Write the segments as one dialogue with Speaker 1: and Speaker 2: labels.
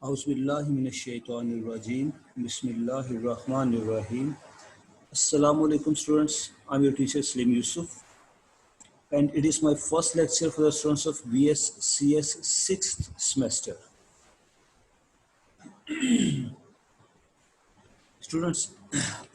Speaker 1: Auzubillahiminash-shaytanir-rajim. Bismillahir-rahmanir-rahim. Assalamu alaikum students. I'm your teacher Slim Yusuf, and it is my first lecture for the students of BScs 6th semester. Students,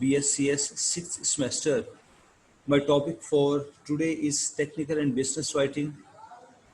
Speaker 1: BScs 6th semester. My topic for today is technical and business writing,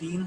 Speaker 1: 3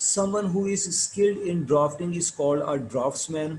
Speaker 1: Someone who is skilled in drafting is called a draftsman.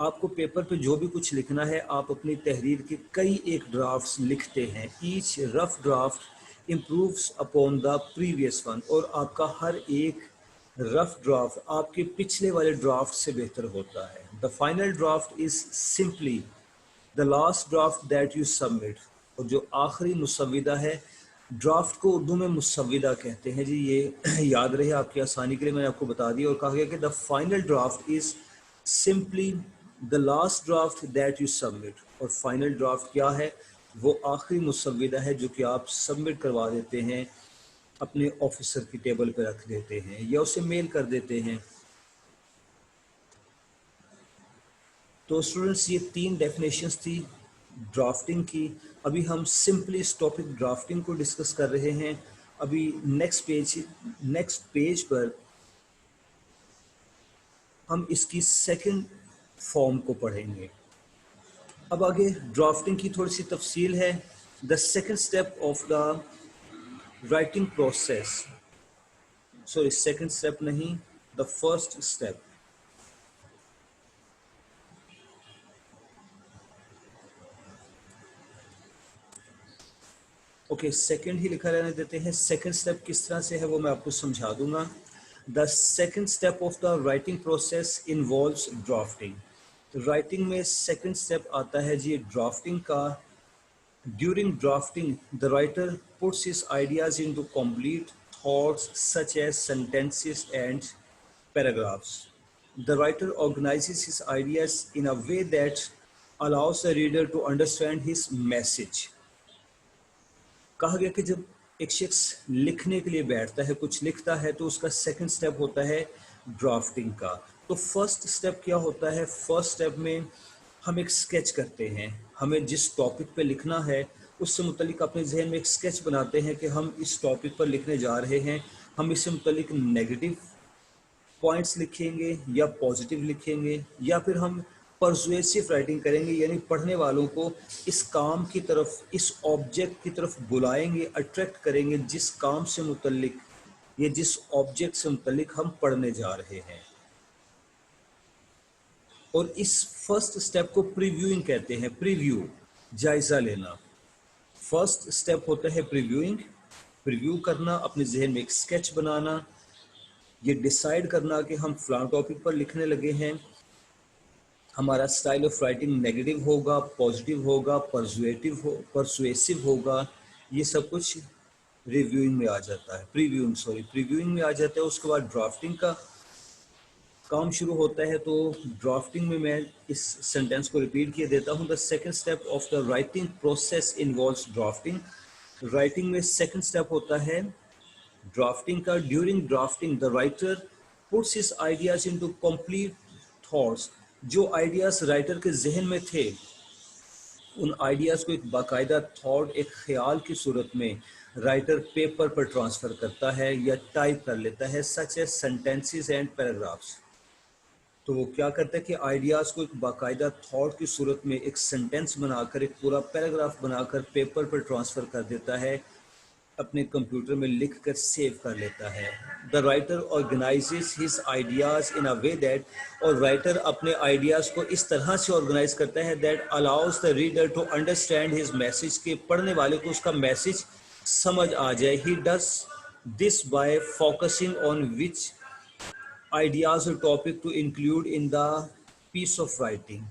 Speaker 1: آپ کو paper پہ جو بھی کچھ لکھنا ہے آپ اپنی تحریر کے کئی ایک ڈرافٹس لکھتے ہیں. Each rough draft improves upon the previous one, اور آپ کا ہر ایک رف ڈرافٹ آپ کے پچھلے والے ڈرافٹ سے بہتر ہوتا ہے. The final draft is simply the last draft that you submit, اور جو آخری مسودہ ہے, ڈرافٹ کو اردو میں مسودہ کہتے ہیں جی. یہ یاد رہے آپ کی آسانی کے لیے میں نے آپ کو بتا دیا. اور کہا گیا کہ the final draft is simply the last draft that you submit, اور فائنل ڈرافٹ کیا ہے, وہ آخری مسودہ ہے جو کہ آپ سبمٹ کروا دیتے ہیں, اپنے آفیسر کی ٹیبل پہ رکھ دیتے ہیں یا اسے میل کر دیتے ہیں. تو اسٹوڈنٹس یہ 3 ڈیفینیشنز تھی ڈرافٹنگ کی. ابھی ہم سمپلی اس ٹاپک ڈرافٹنگ کو ڈسکس کر رہے ہیں. ابھی نیکسٹ پیج پر ہم اس کی سیکنڈ فارم کو پڑھیں گے. اب آگے ڈرافٹنگ کی تھوڑی سی تفصیل ہے. The second step of the writing process, sorry second step نہیں, the first step. Okay, second ہی لکھا رہنے دیتے ہیں. سیکنڈ اسٹیپ کس طرح سے ہے وہ میں آپ کو سمجھا دوں گا. The second step of the writing process involves drafting. Writing میں سیکنڈ اسٹیپ آتا ہے جی ڈرافٹنگ کا. During drafting the writer puts his ideas into complete thoughts such as sentences and paragraphs. The writer organizes his ideas in a way that allows the reader to understand his message. کہا گیا کہ جب ایک شخص لکھنے کے لیے بیٹھتا ہے, کچھ لکھتا ہے, تو اس کا سیکنڈ سٹیپ ہوتا ہے ڈرافٹنگ کا. تو فرسٹ سٹیپ کیا ہوتا ہے؟ فرسٹ سٹیپ میں ہم ایک سکیچ کرتے ہیں. ہمیں جس ٹاپک پہ لکھنا ہے اس سے متعلق اپنے ذہن میں ایک سکیچ بناتے ہیں کہ ہم اس ٹاپک پر لکھنے جا رہے ہیں. ہم اس سے متعلق نیگیٹو پوائنٹس لکھیں گے یا پازیٹیو لکھیں گے, یا پھر ہم پرسویسو رائٹنگ کریں گے, یعنی پڑھنے والوں کو اس کام کی طرف, اس آبجیکٹ کی طرف بلائیں گے, اٹریکٹ کریں گے جس کام سے متعلق یا جس آبجیکٹ سے متعلق ہم پڑھنے جا رہے ہیں. اور اس فرسٹ سٹیپ کو پریویوئنگ کہتے ہیں. پریویو, جائزہ لینا. فرسٹ سٹیپ ہوتا ہے پریویوئنگ, پریویو کرنا, اپنے ذہن میں ایک سکیچ بنانا, یہ ڈیسائیڈ کرنا کہ ہم فلاں ٹاپک پر لکھنے لگے ہیں, ہمارا سٹائل آف رائٹنگ نیگیٹو ہوگا, پازیٹیو ہوگا, پرسویسو ہوگا. یہ سب کچھ ریویوئنگ میں آ جاتا ہے, پریویوئنگ میں آ جاتا ہے. اس کے بعد ڈرافٹنگ کا کام شروع ہوتا ہے. تو ڈرافٹنگ میں اس سینٹینس کو ریپیٹ کیے دیتا ہوں. The second step of the writing process involves drafting. Writing میں سیکنڈ اسٹیپ ہوتا ہے ڈرافٹنگ کا. During drafting the writer puts his ideas into complete thoughts. جو آئیڈیاز رائٹر کے ذہن میں تھے ان آئیڈیاز کو ایک باقاعدہ تھاٹ, ایک خیال کی صورت میں رائٹر پیپر پر ٹرانسفر کرتا ہے یا ٹائپ کر لیتا ہے, such as sentences and paragraphs. تو وہ کیا کرتا ہے کہ آئیڈیاز کو ایک باقاعدہ تھاٹ کی صورت میں ایک سینٹینس بنا کر, ایک پورا پیراگراف بنا کر پیپر پر ٹرانسفر کر دیتا ہے, اپنے کمپیوٹر میں لکھ کر سیو کر لیتا ہے. The writer organizes his ideas in a way that, اور رائٹر اپنے آئیڈیاز کو اس طرح سے آرگنائز کرتا ہے that allows the reader to understand his message, کہ پڑھنے والے کو اس کا میسج سمجھ آ جائے. He does this by focusing on which ideas اور topic to include in the piece of writing.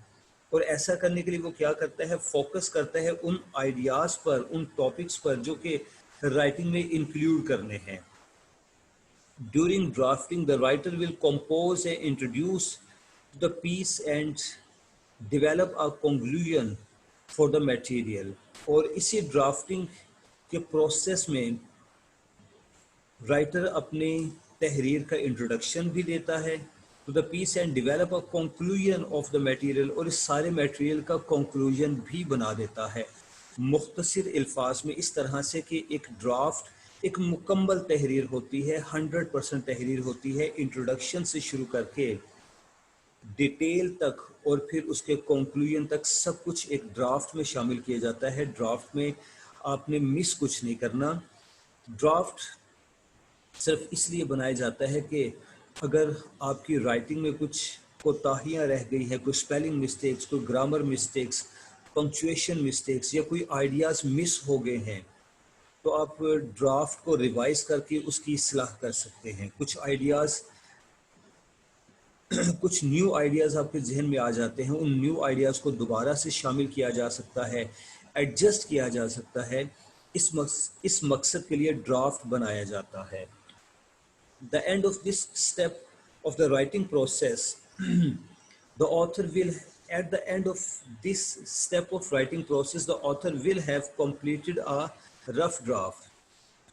Speaker 1: اور ایسا کرنے کے لیے وہ کیا کرتا ہے, فوکس کرتا ہے ان آئیڈیاز پر, ان ٹاپکس پر جو کہ رائٹنگ میں انکلوڈ کرنے ہیں. During drafting the writer will compose and introduce the piece and develop a conclusion for the material. اور اسی ڈرافٹنگ کے پروسیس میں رائٹر اپنی تحریر کا انٹروڈکشن بھی دیتا ہے to the piece and develop a conclusion of the material, اور اس سارے میٹیریل کا کنکلوژن بھی بنا دیتا ہے مختصر الفاظ میں, اس طرح سے کہ ایک ڈرافٹ ایک مکمل تحریر ہوتی ہے, 100% تحریر ہوتی ہے, انٹروڈکشن سے شروع کر کے ڈیٹیل تک اور پھر اس کے کنکلوژن تک سب کچھ ایک ڈرافٹ میں شامل کیا جاتا ہے. ڈرافٹ میں آپ نے مس کچھ نہیں کرنا. ڈرافٹ صرف اس لیے بنایا جاتا ہے کہ اگر آپ کی رائٹنگ میں کچھ کوتاہیاں رہ گئی ہیں, کوئی اسپیلنگ مسٹیکس, کوئی گرامر مسٹیکس, پنکچویشن مسٹیکس, یا کوئی آئیڈیاز مس ہو گئے ہیں, تو آپ ڈرافٹ کو ریوائز کر کے اس کی اصلاح کر سکتے ہیں. کچھ آئیڈیاز, کچھ نیو آئیڈیاز آپ کے ذہن میں آ جاتے ہیں, ان نیو آئیڈیاز کو دوبارہ سے شامل کیا جا سکتا ہے, ایڈجسٹ کیا جا سکتا ہے. اس مقصد کے لیے ڈرافٹ بنایا جاتا ہے. The end of this step of the writing process, the author will, at the end of this step of writing process, the author will have completed a rough draft.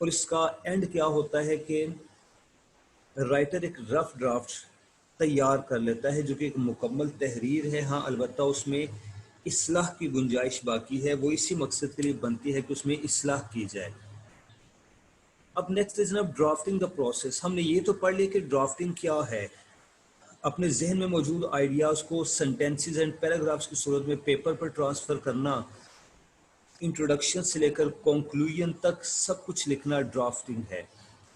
Speaker 1: اور اس کا اینڈ کیا ہوتا ہے کہ writer ایک رف draft تیار کر لیتا ہے جو کہ ایک مکمل تحریر ہے. ہاں البتہ اس میں اصلاح کی گنجائش باقی ہے, وہ اسی مقصد کے لیے بنتی ہے کہ اس میں اصلاح کی جائے. اب نیکسٹ از جناب ڈرافٹنگ دا پروسیس. ہم نے یہ تو پڑھ لیا کہ ڈرافٹنگ کیا ہے, اپنے ذہن میں موجود آئیڈیاز کو سینٹینسز اینڈ پیراگرافس کی صورت میں پیپر پر ٹرانسفر کرنا, انٹروڈکشن سے لے کر کنکلوژن تک سب کچھ لکھنا ڈرافٹنگ ہے.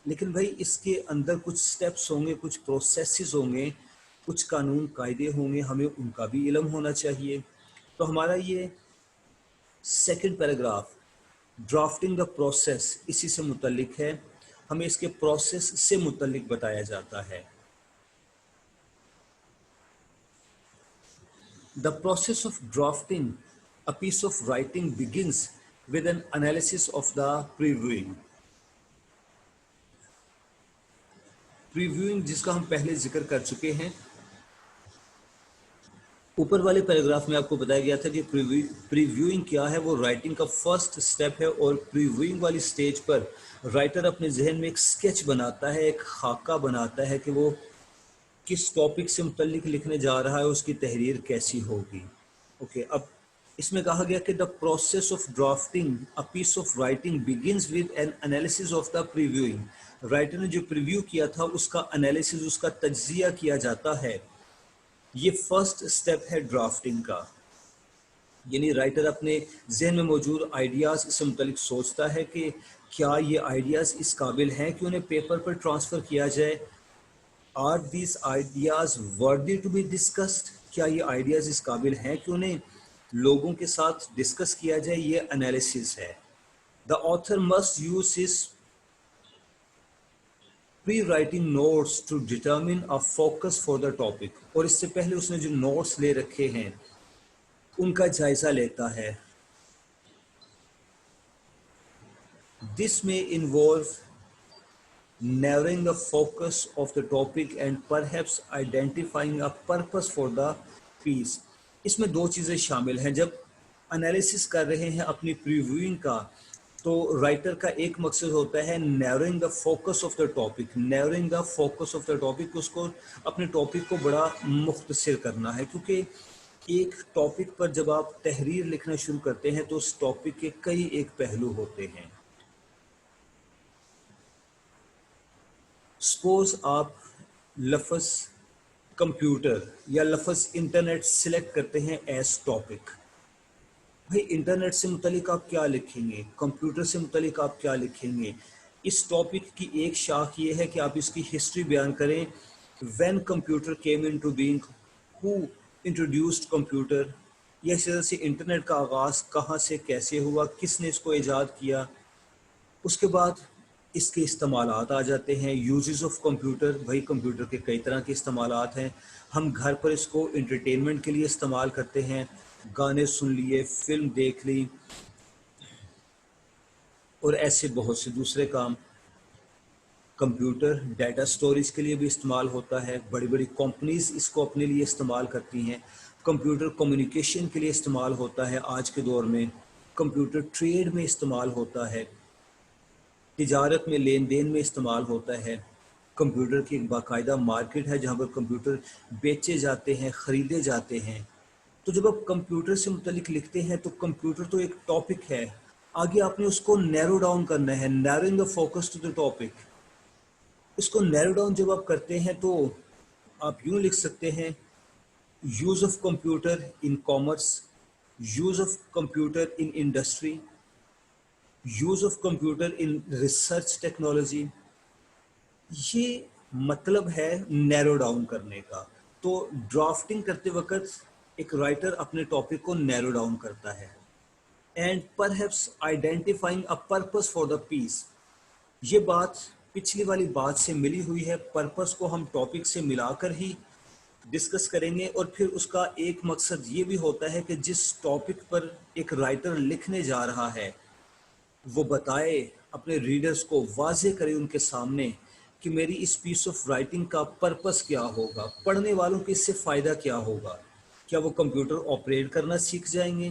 Speaker 1: لیکن بھائی اس کے اندر کچھ سٹیپس ہوں گے, کچھ پروسیسز ہوں گے, کچھ قانون قاعدے ہوں گے, ہمیں ان کا بھی علم ہونا چاہیے. تو ہمارا یہ second paragraph drafting the process اسی سے متعلق ہے. ہمیں اس کے پروسیس سے متعلق بتایا جاتا ہے. The process of drafting a piece of writing begins with an analysis of the previewing. Previewing جس کا ہم پہلے ذکر کر چکے ہیں, اوپر والے پیراگراف میں آپ کو بتایا گیا تھا کہ پریویوئنگ کیا ہے. وہ رائٹنگ کا فرسٹ سٹیپ ہے, اور پریویوئنگ والی سٹیج پر رائٹر اپنے ذہن میں ایک سکیچ بناتا ہے, ایک خاکہ بناتا ہے کہ وہ کس ٹاپک سے متعلق لکھنے جا رہا ہے, اس کی تحریر کیسی ہوگی. اوکے, اب اس میں کہا گیا کہ the process of drafting a piece of writing begins with an analysis of the previewing. Writer نے جو پریویو کیا تھا اس کا انالیسس, اس کا تجزیہ کیا جاتا ہے. یہ فرسٹ سٹیپ ہے ڈرافٹنگ کا. یعنی رائٹر اپنے ذہن میں موجود آئیڈیاز سے متعلق سوچتا ہے کہ کیا یہ آئیڈیاز اس قابل ہیں کہ انہیں پیپر پر ٹرانسفر کیا جائے. Are these ideas worthy to be discussed. کیا یہ آئیڈیاز اس قابل ہیں کہ انہیں لوگوں کے ساتھ ڈسکس کیا جائے. یہ انالیسس ہے. The author must use his pre writing notes to determine a focus for the topic. اور اس سے پہلے اس نے جو نوٹس لے رکھے ہیں ان کا جائزہ لیتا ہے. دس میں involve narrowing the focus of the topic and perhaps identifying a purpose for the piece. اس میں دو چیزیں شامل ہیں. جب انالیسس کر رہے ہیں اپنی پریویوئنگ کا, تو رائٹر کا ایک مقصد ہوتا ہے narrowing the focus of the topic. Narrowing the focus of the topic, اس کو اپنے ٹاپک کو بڑا مختصر کرنا ہے, کیونکہ ایک ٹاپک پر جب آپ تحریر لکھنا شروع کرتے ہیں تو اس ٹاپک کے کئی ایک پہلو ہوتے ہیں. سپوز آپ لفظ کمپیوٹر یا لفظ انٹرنیٹ سلیکٹ کرتے ہیں ایز ٹاپک. بھائی انٹرنیٹ سے متعلق آپ کیا لکھیں گے, کمپیوٹر سے متعلق آپ کیا لکھیں گے. اس ٹاپک کی ایک شاخ یہ ہے کہ آپ اس کی ہسٹری بیان کریں. When computer came into being, who introduced computer, یا اس طرح سے انٹرنیٹ کا آغاز کہاں سے کیسے ہوا, کس نے اس کو ایجاد کیا. اس کے بعد اس کے استعمالات آ جاتے ہیں. یوزز آف کمپیوٹر, بھائی کمپیوٹر کے کئی طرح کے استعمالات ہیں. ہم گھر پر اس کو انٹرٹینمنٹ کے لیے استعمال کرتے ہیں, گانے سن لیے, فلم دیکھ لی, اور ایسے بہت سے دوسرے کام. کمپیوٹر ڈیٹا سٹوریج کے لیے بھی استعمال ہوتا ہے. بڑی بڑی کمپنیز اس کو اپنے لیے استعمال کرتی ہیں. کمپیوٹر کمیونیکیشن کے لیے استعمال ہوتا ہے آج کے دور میں. کمپیوٹر ٹریڈ میں استعمال ہوتا ہے, تجارت میں لین دین میں استعمال ہوتا ہے. کمپیوٹر کی ایک باقاعدہ مارکیٹ ہے جہاں پر کمپیوٹر بیچے جاتے ہیں, خریدے جاتے ہیں. تو جب آپ کمپیوٹر سے متعلق لکھتے ہیں تو کمپیوٹر تو ایک ٹاپک ہے, آگے آپ نے اس کو نیرو ڈاؤن کرنا ہے. Narrowing the focus to the topic. اس کو نیرو ڈاؤن جب آپ کرتے ہیں تو آپ یوں لکھ سکتے ہیں, use of computer in commerce, use of computer in industry, use of computer in research technology. یہ مطلب ہے نیرو ڈاؤن کرنے کا. تو ڈرافٹنگ کرتے وقت ایک رائٹر اپنے ٹاپک کو نیرو ڈاؤن کرتا ہے and perhaps identifying a purpose for the piece. یہ بات پچھلی والی بات سے ملی ہوئی ہے. پرپس کو ہم ٹاپک سے ملا کر ہی ڈسکس کریں گے اور پھر اس کا ایک مقصد یہ بھی ہوتا ہے کہ جس ٹاپک پر ایک رائٹر لکھنے جا رہا ہے وہ بتائے اپنے ریڈرز کو، واضح کرے ان کے سامنے کہ میری اس پیس آف رائٹنگ کا پرپس کیا ہوگا، پڑھنے والوں کو اس سے فائدہ کیا ہوگا. کیا وہ کمپیوٹر آپریٹ کرنا سیکھ جائیں گے؟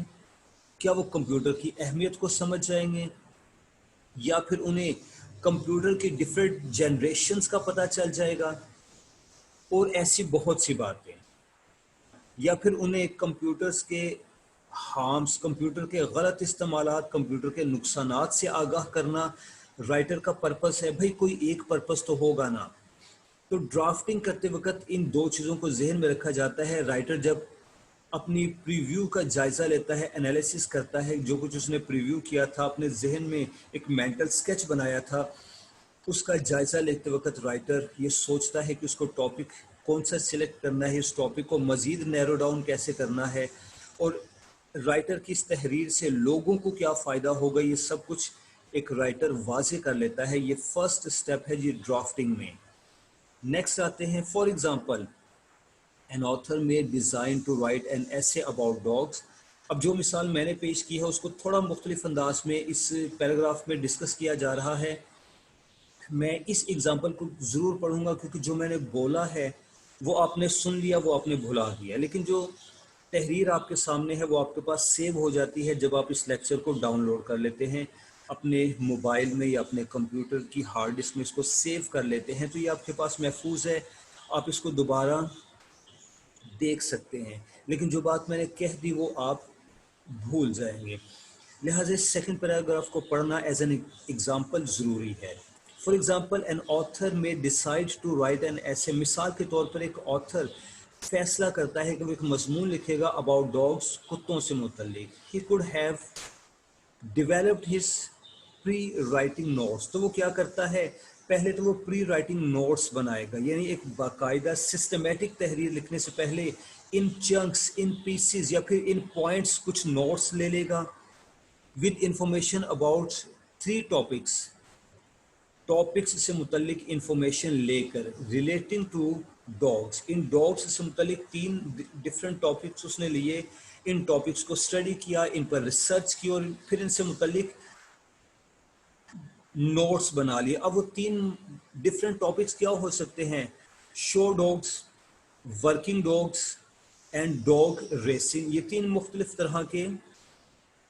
Speaker 1: کیا وہ کمپیوٹر کی اہمیت کو سمجھ جائیں گے؟ یا پھر انہیں کمپیوٹر کی ڈفرینٹ جنریشنز کا پتہ چل جائے گا؟ اور ایسی بہت سی باتیں. یا پھر انہیں کمپیوٹرز کے ہارمز، کمپیوٹر کے غلط استعمالات، کمپیوٹر کے نقصانات سے آگاہ کرنا رائٹر کا پرپس ہے. بھائی کوئی ایک پرپس تو ہوگا نا. تو ڈرافٹنگ کرتے وقت ان دو چیزوں کو ذہن میں رکھا جاتا ہے. رائٹر جب اپنی پریویو کا جائزہ لیتا ہے، انالیسس کرتا ہے، جو کچھ اس نے پریویو کیا تھا، اپنے ذہن میں ایک مینٹل سکیچ بنایا تھا، اس کا جائزہ لیتے وقت رائٹر یہ سوچتا ہے کہ اس کو ٹاپک کون سا سلیکٹ کرنا ہے، اس ٹاپک کو مزید نیرو ڈاؤن کیسے کرنا ہے، اور رائٹر کی اس تحریر سے لوگوں کو کیا فائدہ ہوگا. یہ سب کچھ ایک رائٹر واضح کر لیتا ہے. یہ فرسٹ سٹیپ ہے جی ڈرافٹنگ میں. نیکسٹ آتے ہیں. For example an author may design to write an essay about dogs. اب جو مثال میں نے پیش کی ہے اس کو تھوڑا مختلف انداز میں اس پیراگراف میں ڈسکس کیا جا رہا ہے. میں اس ایگزامپل کو ضرور پڑھوں گا کیونکہ جو میں نے بولا ہے وہ آپ نے سن لیا، وہ آپ نے بھلا دیا، لیکن جو تحریر آپ کے سامنے ہے وہ آپ کے پاس سیو ہو جاتی ہے جب آپ اس لیکچر کو ڈاؤن لوڈ کر لیتے ہیں اپنے موبائل میں یا اپنے کمپیوٹر کی ہارڈ ڈسک میں. اس کو سیو کر لیتے ہیں تو یہ آپ کے پاس محفوظ ہے، آپ اس کو دوبارہ دیکھ سکتے ہیں. لیکن جو بات میں نے کہہ دی وہ آپ بھول جائیں گے، لہٰذا سیکنڈ پیراگراف کو پڑھنا ایز این ایگزامپل ضروری ہے. فار ایگزامپل این آتھر میں ڈیسائڈ ٹو رائٹ این ایسے. مثال کے طور پر ایک آتھر فیصلہ کرتا ہے کہ وہ ایک مضمون لکھے گا اباؤٹ ڈاگس، کتوں سے متعلق. He could have developed his pre writing notes. تو وہ کیا کرتا ہے، پہلے تو وہ پری رائٹنگ نوٹس بنائے گا، یعنی ایک باقاعدہ سسٹمیٹک تحریر لکھنے سے پہلے ان چنکس، ان پیسز یا پھر ان پوائنٹس کچھ نوٹس لے لے گا with information about 3 topics. Topics سے متعلق انفارمیشن لے کر ریلیٹنگ ٹو ڈاگس. ان ڈاگس سے متعلق 3 ڈفرینٹ ٹاپکس اس نے لیے، ان ٹاپکس کو اسٹڈی کیا، ان پر ریسرچ کی اور پھر ان سے متعلق نوٹس بنا لیے. اب وہ 3 ڈفرینٹ ٹاپکس کیا ہو سکتے ہیں؟ Show dogs, working dogs and dog racing. یہ 3 مختلف طرح کے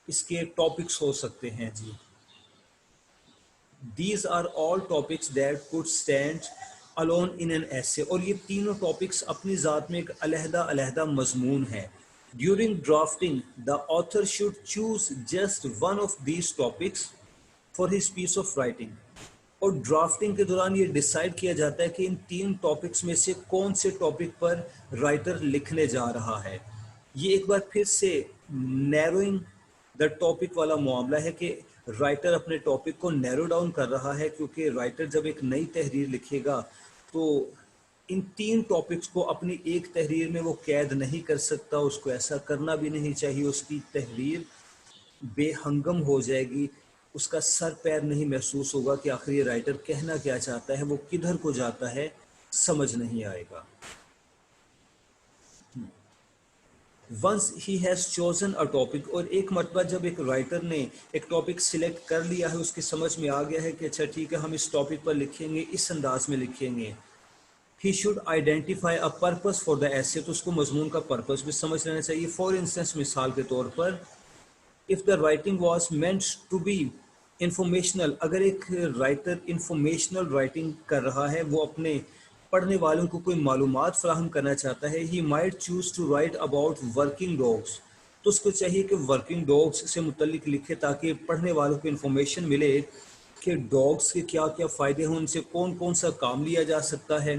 Speaker 1: اس کے ٹاپکس ہو سکتے ہیں جی. These are all topics that could stand alone in an essay. اور یہ تینوں ٹاپکس اپنی ذات میں ایک علیحدہ علیحدہ مضمون ہے. During drafting, the author should choose just one of these topics for his piece of writing. اور ڈرافٹنگ کے دوران یہ ڈیسائیڈ کیا جاتا ہے کہ ان 3 ٹاپکس میں سے کون سے ٹاپک پر رائٹر لکھنے جا رہا ہے. یہ ایک بار پھر سے نیروئنگ دا ٹاپک والا معاملہ ہے کہ رائٹر اپنے ٹاپک کو نیرو ڈاؤن کر رہا ہے، کیونکہ رائٹر جب ایک نئی تحریر لکھے گا تو ان 3 ٹاپکس کو اپنی ایک تحریر میں وہ قید نہیں کر سکتا. اس کو ایسا کرنا بھی نہیں چاہیے. اس کی تحریر بے ہنگم ہو جائے گی، اس کا سر پیر نہیں محسوس ہوگا کہ آخر یہ رائٹر کہنا کیا چاہتا ہے، وہ کدھر کو جاتا ہے سمجھ نہیں آئے گا. Once he has chosen a topic. اور ایک مرتبہ جب ایک رائٹر نے ایک ٹاپک سلیکٹ کر لیا ہے، اس کی سمجھ میں آ گیا ہے کہ اچھا ٹھیک ہے ہم اس ٹاپک پر لکھیں گے، اس انداز میں لکھیں گے. He should identify a purpose for the essay. تو اس کو مضمون کا پرپس بھی سمجھ لینا چاہیے. فار انسٹنس مثال کے طور پر if the writing was meant to be informational. اگر ایک رائٹر انفارمیشنل رائٹنگ کر رہا ہے، وہ اپنے پڑھنے والوں کو کوئی معلومات فراہم کرنا چاہتا ہے، he might choose to write about working dogs. تو اس کو چاہیے کہ ورکنگ ڈاگس سے متعلق لکھے تاکہ پڑھنے والوں کو انفارمیشن ملے کہ ڈاگس کے کیا کیا فائدے ہیں، ان سے کون کون سا کام لیا جا سکتا ہے.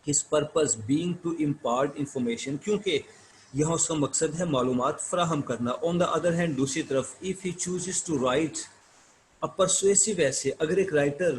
Speaker 1: his purpose being to impart information. کیونکہ یہاں اس کا مقصد ہے معلومات فراہم کرنا. on the other hand دوسری طرف if he chooses to write a persuasive essay. اگر ایک writer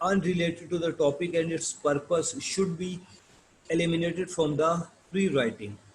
Speaker 1: unrelated to the topic and its purpose should be eliminated from the pre-writing,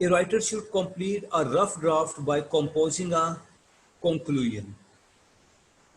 Speaker 1: A writer should complete a rough draft by composing a conclusion.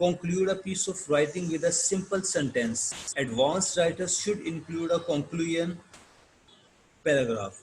Speaker 1: conclude a piece of writing with a simple sentence. Advanced writers should include a conclusion paragraph.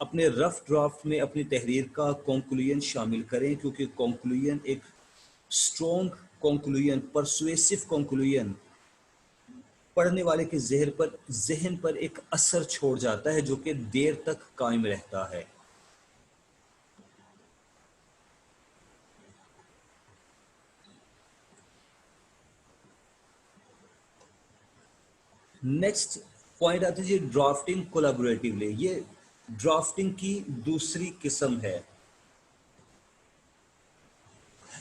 Speaker 1: اپنے رف draft میں اپنی تحریر کا conclusion شامل کریں، کیونکہ conclusion ایک strong conclusion, persuasive conclusion پڑھنے والے کے ذہن پر ایک اثر چھوڑ جاتا ہے جو کہ دیر تک قائم رہتا ہے۔ نیکسٹ پوائنٹ آتی ہے ڈرافٹنگ کولیبوریٹیولی۔ یہ ڈرافٹنگ کی دوسری قسم ہے۔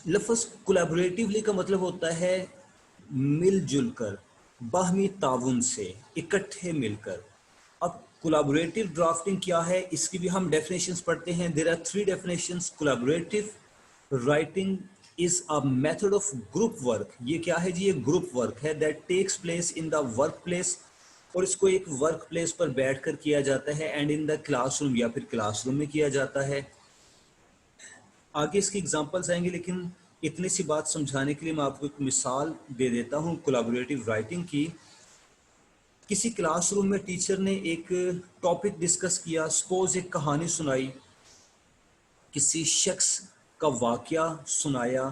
Speaker 1: لفظ کولیبوریٹیولی کا مطلب ہوتا ہے مل جل کر، باہمی تعاون سے، اکٹھے مل کر۔ اب کولیبوریٹیو ڈرافٹنگ کیا ہے، اس کی بھی ہم ڈیفینیشنز پڑھتے ہیں۔ There are 3 definitions. Collaborative writing is a method of group work. یہ کیا ہے جی؟ یہ گروپ ورک ہے that takes place in the workplace, اور اس کو ایک ورک پلیس پر بیٹھ کر کیا جاتا ہے، and in the class room, یا پھر کلاس روم میں کیا جاتا ہے۔ آگے اس کی اگزامپلس آئیں گے، لیکن اتنی سی بات سمجھانے کے لیے میں آپ کو ایک مثال دے دیتا ہوں کولیبوریٹیو رائٹنگ کی۔ کسی کلاس روم میں ٹیچر نے ایک ٹاپک ڈسکس کیا، سپوز ایک کہانی سنائی، کسی شخص کا واقعہ سنایا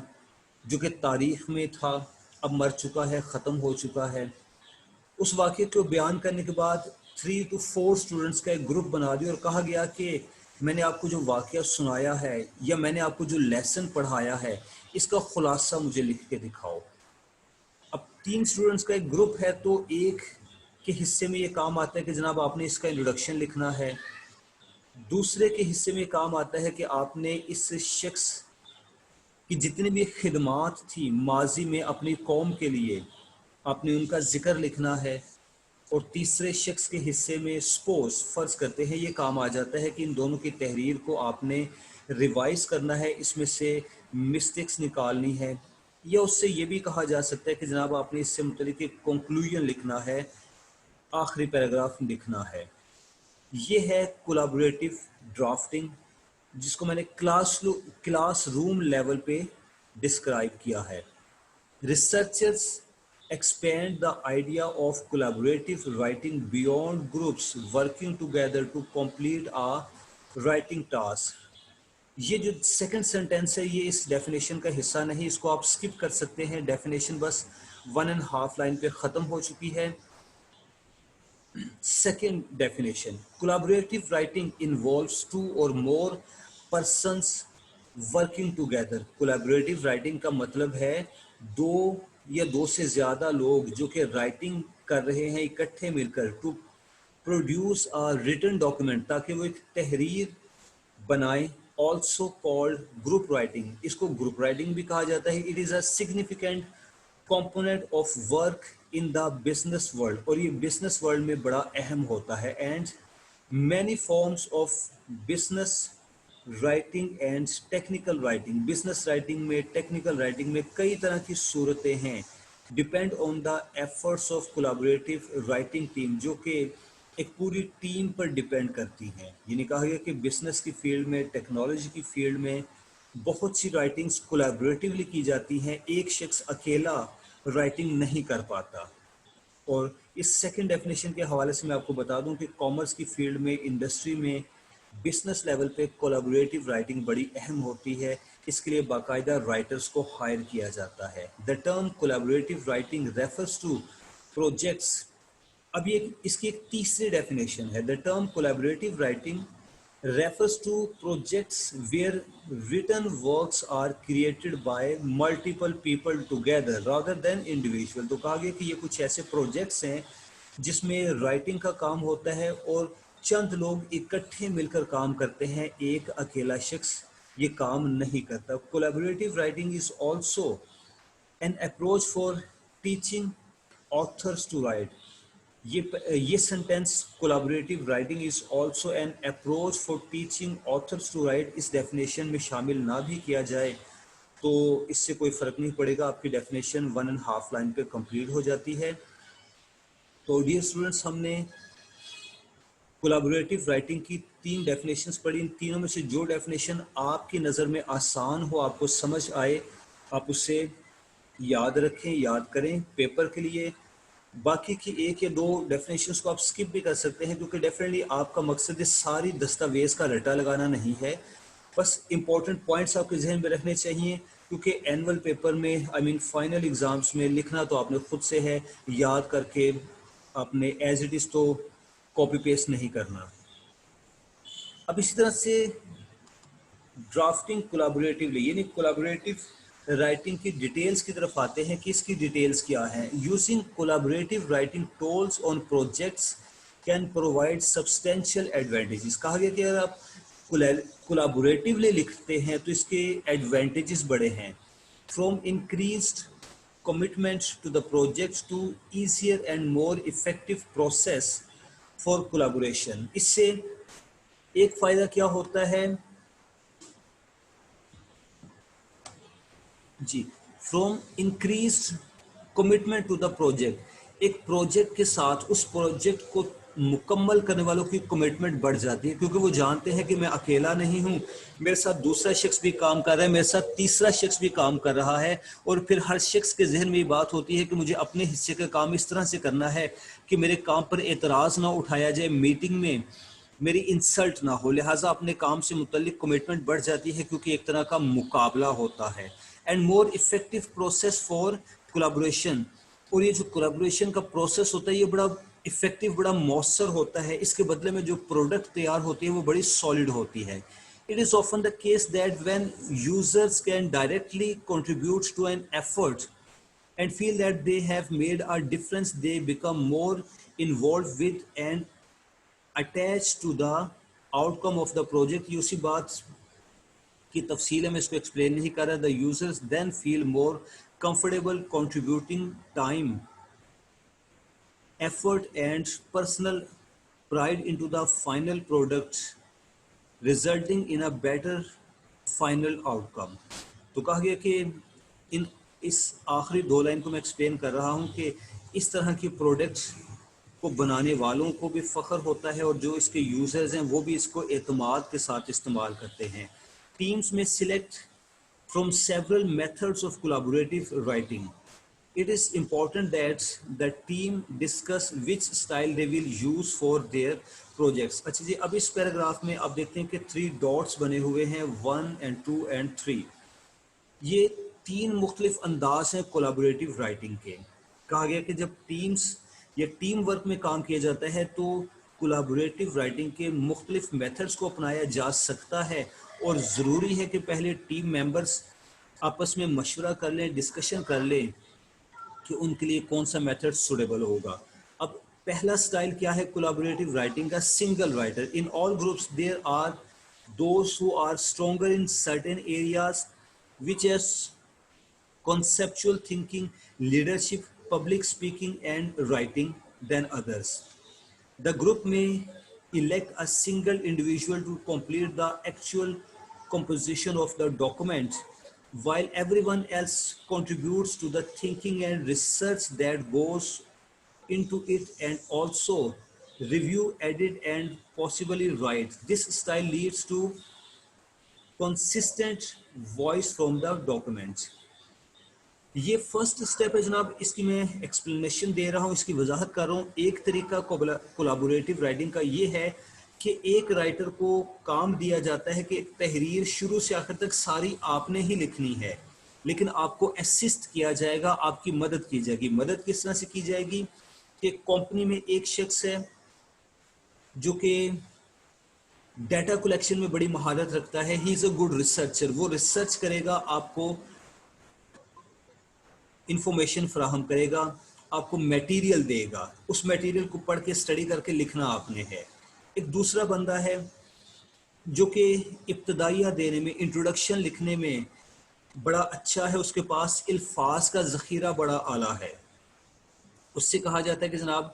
Speaker 1: جو کہ تاریخ میں تھا، اب مر چکا ہے، ختم ہو چکا ہے۔ اس واقعے کو بیان کرنے کے بعد 3 to 4 اسٹوڈنٹس کا ایک گروپ بنا دیا اور کہا گیا کہ میں نے آپ کو جو واقعہ سنایا ہے یا میں نے آپ کو جو لیسن پڑھایا ہے، اس کا خلاصہ مجھے لکھ کے دکھاؤ۔ اب 3 اسٹوڈنٹس کا ایک گروپ ہے، تو ایک کے حصے میں یہ کام آتا ہے کہ جناب آپ نے اس کا انٹروڈکشن لکھنا ہے۔ دوسرے کے حصے میں کام آتا ہے کہ آپ نے اس شخص کی جتنی بھی خدمات تھی ماضی میں اپنی قوم کے لیے، آپ نے ان کا ذکر لکھنا ہے۔ اور تیسرے شخص کے حصے میں سپوز فرض کرتے ہیں یہ کام آ جاتا ہے کہ ان دونوں کی تحریر کو آپ نے ریوائز کرنا ہے، اس میں سے مسٹیکس نکالنی ہے، یا اس سے یہ بھی کہا جا سکتا ہے کہ جناب آپ نے اس سے متعلق ایک کنکلوژن لکھنا ہے، آخری پیراگراف لکھنا ہے۔ یہ ہے کولیبوریٹیو ڈرافٹنگ، جس کو میں نے کلاس روم لیول پہ ڈسکرائب کیا ہے۔ Researchers expand the idea of collaborative writing beyond groups working together to complete a writing task۔ یہ جو سیکنڈ سینٹینس ہے یہ اس ڈیفینیشن کا حصہ نہیں، اس کو آپ سکپ کر سکتے ہیں، ڈیفینیشن بس 1.5 لائن پہ ختم ہو چکی ہے۔ Second definition, collaborative writing involves 2 or more persons working together۔ collaborative writing کا مطلب ہے 2 یا 2 سے زیادہ لوگ جو کہ رائٹنگ کر رہے ہیں اکٹھے مل کر، to produce a written document، تاکہ وہ ایک تحریر بنائیں۔ آلسو کالڈ گروپ رائٹنگ، اس کو گروپ رائٹنگ بھی کہا جاتا ہے۔ It is a significant component of work in the business world, اور یہ بزنس ورلڈ میں بڑا اہم ہوتا ہے۔ And many forms of business writing and technical writing, business writing میں، ٹیکنیکل رائٹنگ میں کئی طرح کی صورتیں ہیں، depend on the efforts of کولیبوریٹیو writing team, جو کہ ایک پوری ٹیم پر ڈپینڈ کرتی ہیں۔ یعنی کہا گیا کہ بزنس کی فیلڈ میں، ٹیکنالوجی کی فیلڈ میں بہت سی رائٹنگز کولیبوریٹیولی کی جاتی ہیں، ایک شخص اکیلا رائٹنگ نہیں کر پاتا۔ اور اس سیکنڈ ڈیفینیشن کے حوالے سے میں آپ کو بتا دوں کہ کامرس کی فیلڈ میں، انڈسٹری میں، بزنس لیول پہ کولیبوریٹیو رائٹنگ بڑی اہم ہوتی ہے، اس کے لیے باقاعدہ رائٹرز کو ہائر کیا جاتا ہے۔ The term collaborative writing refers to projects, اب یہ اس کی ایک تیسری ڈیفینیشن ہے۔ The term collaborative writing refers to projects where written works are created by multiple people together rather than individual۔ تو کہا گیا کہ یہ کچھ ایسے پروجیکٹس ہیں جس میں رائٹنگ کا کام ہوتا ہے اور چند لوگ اکٹھے مل کر کام کرتے ہیں، ایک اکیلا شخص یہ کام نہیں کرتا۔ collaborative writing is also an approach for teaching authors to write۔ یہ sentence collaborative writing is also an approach for teaching authors to write, اس ڈیفینیشن میں شامل نہ بھی کیا جائے تو اس سے کوئی فرق نہیں پڑے گا، آپ کی ڈیفینیشن 1.5 لائن پہ کمپلیٹ ہو جاتی ہے۔ تو ڈیئر اسٹوڈنٹس، ہم نے کولیبوریٹیو رائٹنگ کی 3 ڈیفینیشنز پڑھی۔ ان تینوں میں سے جو ڈیفینیشن آپ کی نظر میں آسان ہو، آپ کو سمجھ آئے، آپ اسے یاد رکھیں، یاد کریں پیپر کے لیے۔ باقی کی ایک یا دو ڈیفینیشنس کو آپ سکپ بھی کر سکتے ہیں کیونکہ ڈیفینیٹلی آپ کا مقصد اس ساری دستاویز کا رٹا لگانا نہیں ہے، بس امپورٹنٹ پوائنٹس آپ کے ذہن میں رکھنے چاہیے کیونکہ اینول پیپر میں فائنل ایگزامس میں لکھنا تو آپ نے خود سے ہے، یاد کر کے آپ نے ایز اٹ از تو کاپی پیسٹ نہیں کرنا۔ اب اسی طرح سے ڈرافٹنگ کولیبوریٹیولی یعنی کولیبوریٹیو رائٹنگ کی ڈیٹیلز کی طرف آتے ہیں کہ اس کی ڈیٹیلز کیا ہیں۔ Using collaborative writing tools on projects can provide substantial advantages. کہا گیا کہ اگر آپ کولیبوریٹیولی لکھتے ہیں تو اس کے ایڈوانٹیجز بڑے ہیں، from increased commitment to the project to easier and more effective process for collaboration۔ اس سے ایک فائدہ کیا ہوتا ہے جی، from increased commitment to the project, ایک پروجیکٹ کے ساتھ اس پروجیکٹ کو مکمل کرنے والوں کی کمٹمنٹ بڑھ جاتی ہے کیونکہ وہ جانتے ہیں کہ میں اکیلا نہیں ہوں، میرے ساتھ دوسرا شخص بھی کام کر رہا ہے، میرے ساتھ تیسرا شخص بھی کام کر رہا ہے، اور پھر ہر شخص کے ذہن میں یہ بات ہوتی ہے کہ مجھے اپنے حصے کا کام اس طرح سے کرنا ہے کہ میرے کام پر اعتراض نہ اٹھایا جائے، میٹنگ میں میری انسلٹ نہ ہو، لہٰذا اپنے کام سے متعلق کمٹمنٹ بڑھ جاتی ہے کیونکہ ایک طرح کا مقابلہ ہوتا ہے۔ And more effective process for collaboration, اور یہ جو کولیبوریشن کا پروسیس ہوتا ہے یہ بڑا افیکٹو، بڑا مؤثر ہوتا ہے، اس کے بدلے میں جو پروڈکٹ تیار ہوتی ہے وہ بڑی سالڈ ہوتی ہے۔ It is often the case that when users can directly contribute to an effort and feel that they have made a difference, they become more involved with and attached to the outcome of the project۔ یہ اسی بات کی تفصیل ہے، میں اس کو explain نہیں کر رہا۔ The users then feel more comfortable contributing time, effort and personal pride into the final product, resulting in a better final outcome۔ تو کہا گیا کہ اس آخری دو لائن کو میں ایکسپلین کر رہا ہوں کہ اس طرح کی پروڈکٹس کو بنانے والوں کو بھی فخر ہوتا ہے اور جو اس کے یوزرز ہیں وہ بھی اس کو اعتماد کے ساتھ استعمال کرتے ہیں۔ ٹیمز میں select from several methods of collaborative writing۔ It is important that the team discuss which style they will use for their projects۔ اچھا جی، اب اس پیراگراف میں آپ دیکھتے ہیں کہ 3 ڈاٹس بنے ہوئے ہیں، 1 and 2 and 3۔ یہ 3 مختلف انداز ہیں کولیبوریٹیو رائٹنگ کے۔ کہا گیا کہ جب ٹیمز یا ٹیم ورک میں کام کیا جاتا ہے تو کولیبوریٹیو رائٹنگ کے مختلف میتھڈز کو اپنایا جا سکتا ہے، اور ضروری ہے کہ پہلے ٹیم ممبرز آپس میں مشورہ کر لیں، ڈسکشن کر لیں کہ ان کے لیے کون سا میتھڈ سوٹیبل ہوگا۔ اب پہلا سٹائل کیا ہے کولیبوریٹیو رائٹنگ کا؟ Single writer. In all groups there are those who are stronger in certain areas which as conceptual thinking, leadership, public speaking and writing than others۔ The group may elect a single individual to complete the actual composition of the document, while everyone else contributes to the thinking and research that goes into it and also review, edit and possibly write۔ This style leads to consistent voice from the document۔ یہ first step ہے جناب، اس کی میں explanation دے رہا ہوں، اس کی وضاحت کر رہا ہوں۔ ایک طریقہ کولیبوریٹیو رائٹنگ کا یہ ہے کہ ایک رائٹر کو کام دیا جاتا ہے کہ تحریر شروع سے آخر تک ساری آپ نے ہی لکھنی ہے، لیکن آپ کو اسسٹ کیا جائے گا، آپ کی مدد کی جائے گی۔ مدد کس طرح سے کی جائے گی کہ کمپنی میں ایک شخص ہے جو کہ ڈیٹا کلیکشن میں بڑی مہارت رکھتا ہے، ہی از اے گڈ ریسرچر، وہ ریسرچ کرے گا، آپ کو انفارمیشن فراہم کرے گا، آپ کو میٹیریل دے گا، اس میٹیریل کو پڑھ کے اسٹڈی کر کے لکھنا آپ نے ہے۔ ایک دوسرا بندہ ہے جو کہ ابتدائیہ دینے میں، انٹروڈکشن لکھنے میں بڑا اچھا ہے، اس کے پاس الفاظ کا ذخیرہ بڑا اعلیٰ ہے، اس سے کہا جاتا ہے کہ جناب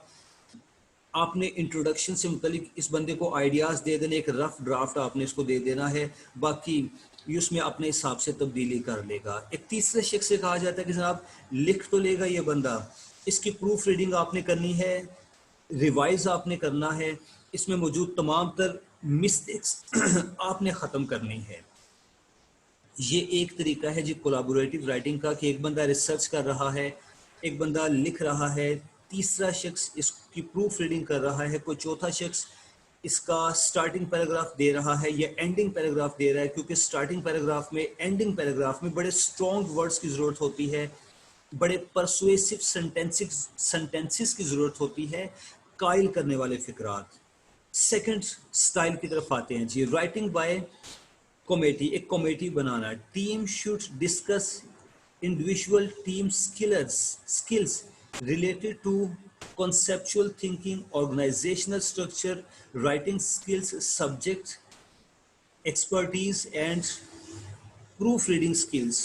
Speaker 1: آپ نے انٹروڈکشن سے متعلق اس بندے کو آئیڈیاز دے دینے، ایک رف ڈرافٹ آپ نے اس کو دے دینا ہے، باقی اس میں اپنے حساب سے تبدیلی کر لے گا۔ ایک تیسرے شخص سے کہا جاتا ہے کہ جناب لکھ تو لے گا یہ بندہ، اس کی پروف ریڈنگ آپ نے کرنی ہے، ریوائز آپ نے کرنا ہے، اس میں موجود تمام تر مسٹیکس آپ نے ختم کرنی ہے۔ یہ ایک طریقہ ہے جی کولیبوریٹیو رائٹنگ کا، کہ ایک بندہ ریسرچ کر رہا ہے، ایک بندہ لکھ رہا ہے، تیسرا شخص اس کی پروف ریڈنگ کر رہا ہے, کوئی چوتھا شخص اس کا سٹارٹنگ پیراگراف دے رہا ہے یا اینڈنگ پیراگراف دے رہا ہے, کیونکہ سٹارٹنگ پیراگراف میں اینڈنگ پیراگراف میں بڑے اسٹرانگ ورڈز کی ضرورت ہوتی ہے, بڑے پرسویسو سنٹینسز کی ضرورت ہوتی ہے, قائل کرنے والے فقرات. سیکنڈ سٹائل کی طرف آتے ہیں جی, رائٹنگ بائی کمیٹی, ایک committee banana. Team should discuss individual team skills related to conceptual thinking, organizational structure, writing skills, subject expertise, and proofreading skills.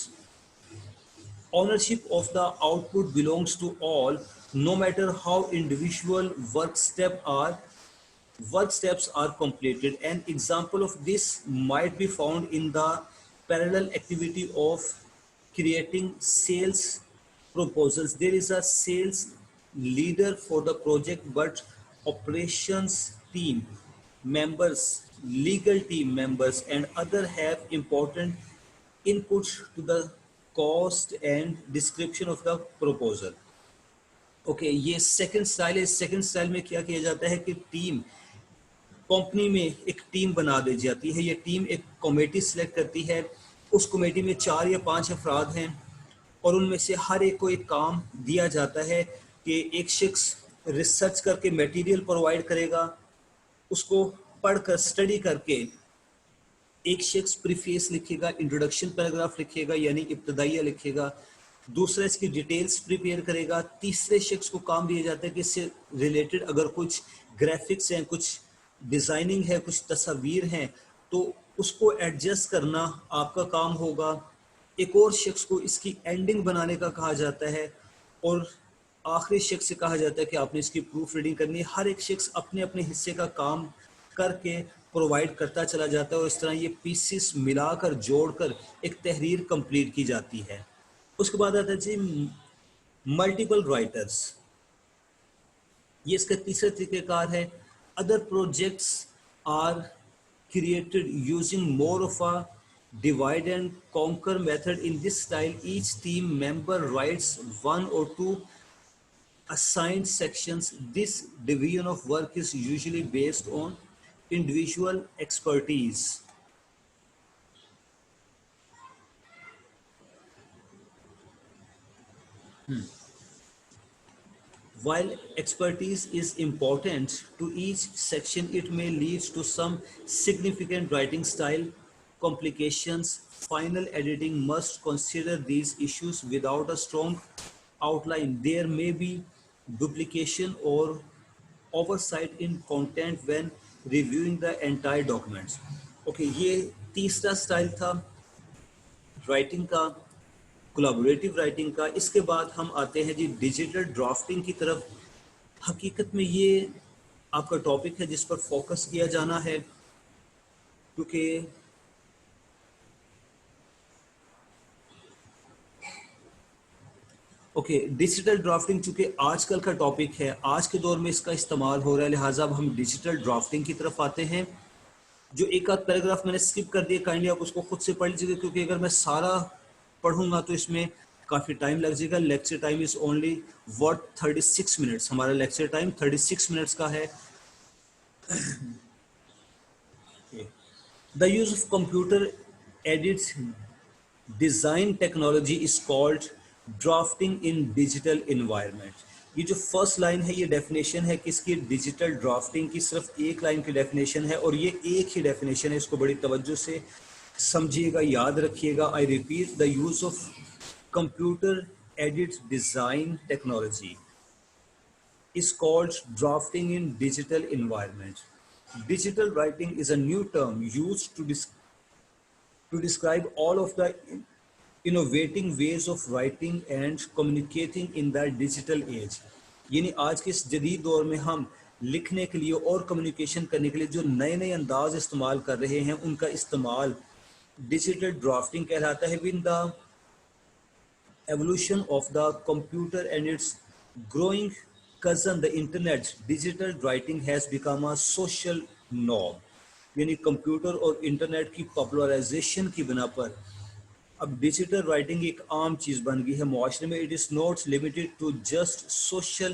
Speaker 1: Ownership of the output belongs to all, no matter how individual work steps are completed. An example of this might be found in the parallel activity of creating sales proposals. There is a sales leader for the project, but operations team members, legal team members, and other have important input to the cost and description of the proposal. Okay, یہ second style ہے. Second style میں کیا کیا جاتا ہے کہ team, company میں ایک ٹیم بنا دی جاتی ہے, یہ ٹیم ایک کمیٹی سلیکٹ کرتی ہے, اس کمیٹی میں 4 یا 5 افراد ہیں اور ان میں سے ہر ایک کو ایک کام دیا جاتا ہے کہ ایک شخص ریسرچ کر کے میٹیریل پرووائڈ کرے گا, اس کو پڑھ کر اسٹڈی کر کے ایک شخص پریفیس لکھے گا, انٹروڈکشن پیراگراف لکھے گا یعنی ابتدائیہ لکھے گا, دوسرا اس کی ڈیٹیلز پریپیئر کرے گا, تیسرے شخص کو کام دیا جاتا ہے کہ اس سے ریلیٹڈ اگر کچھ گرافکس ہیں, کچھ ڈیزائننگ ہے, کچھ تصاویر ہیں تو اس کو ایڈجسٹ کرنا آپ کا کام ہوگا. ایک اور شخص کو اس کی اینڈنگ بنانے کا کہا جاتا ہے, اور آخری شخص سے کہا جاتا ہے کہ آپ نے اس کی پروف ریڈنگ کرنی ہے. ہر ایک شخص اپنے اپنے حصے کا کام کر کے پرووائڈ کرتا چلا جاتا ہے, اور اس طرح یہ پیسز ملا کر جوڑ کر ایک تحریر کمپلیٹ کی جاتی ہے. اس کے بعد آتا ہے جی ملٹیپل رائٹرز, یہ اس کا تیسرا طریقہ کار ہے. Other projects are created using more of a divide and conquer method. In this style each team member writes 1 or 2 assigned sections. This division of work is usually based on individual expertise. While expertise is important to each section, it may lead to some significant writing style complications. Final editing must consider these issues. Without a strong outline, there may be duplication or oversight in content when reviewing the entire documents. Okay, یہ تیسرا style تھا writing کا, کولیبوریٹو writing کا. اس کے بعد ہم آتے ہیں جی ڈیجیٹل ڈرافٹنگ کی طرف. حقیقت میں یہ آپ کا ٹاپک ہے جس پر فوکس کیا جانا ہے, کیونکہ اوکے ڈیجیٹل ڈرافٹنگ چونکہ آج کل کا ٹاپک ہے, آج کے دور میں اس کا استعمال ہو رہا ہے, لہٰذا اب ہم ڈیجیٹل ڈرافٹنگ کی طرف آتے ہیں. جو ایک آدھ پیراگراف میں نے اسکپ کر دیا, کائنڈلی آپ اس کو خود سے پڑھ لیجیے گا, کیونکہ اگر میں سارا پڑھوں گا تو اس میں کافی ٹائم لگ جائے گا. Lecture time is only 36 minutes, ہمارا لیکچر ٹائم 36 منٹس کا ہے. The use of computer aided design technology is called drafting in digital environment. یہ جو فرسٹ لائن ہے یہ ڈیفینیشن ہے کہ اس کی ڈیجیٹل ڈرافٹنگ کی صرف ایک لائن کی ڈیفینیشن ہے, اور یہ ایک ہی ڈیفینیشن ہے, اس کو بڑی توجہ سے سمجھیے گا, یاد رکھیے گا. I repeat, the use of computer aided design technology is called drafting in digital environment. Digital writing is a new term used to describe all of the innovating ways of writing and communicating in the digital age. یعنی آج کے اس جدید دور میں ہم لکھنے کے لیے اور کمیونیکیشن کرنے کے لیے جو نئے نئے انداز استعمال کر رہے ہیں, ان کا استعمال ڈیجیٹل ڈرافٹنگ کہلاتا ہے. One the evolution of the computer and its growing cousin the internet, digital writing has become a social norm. یعنی کمپیوٹر اور انٹرنیٹ کی پاپولرائزیشن کی بنا پر اب ڈیجیٹل رائٹنگ ایک عام چیز بن گئی ہے معاشرے میں. It is not limited to just social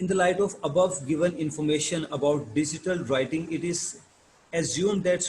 Speaker 1: In the light of above given information about digital writing, it is assumed that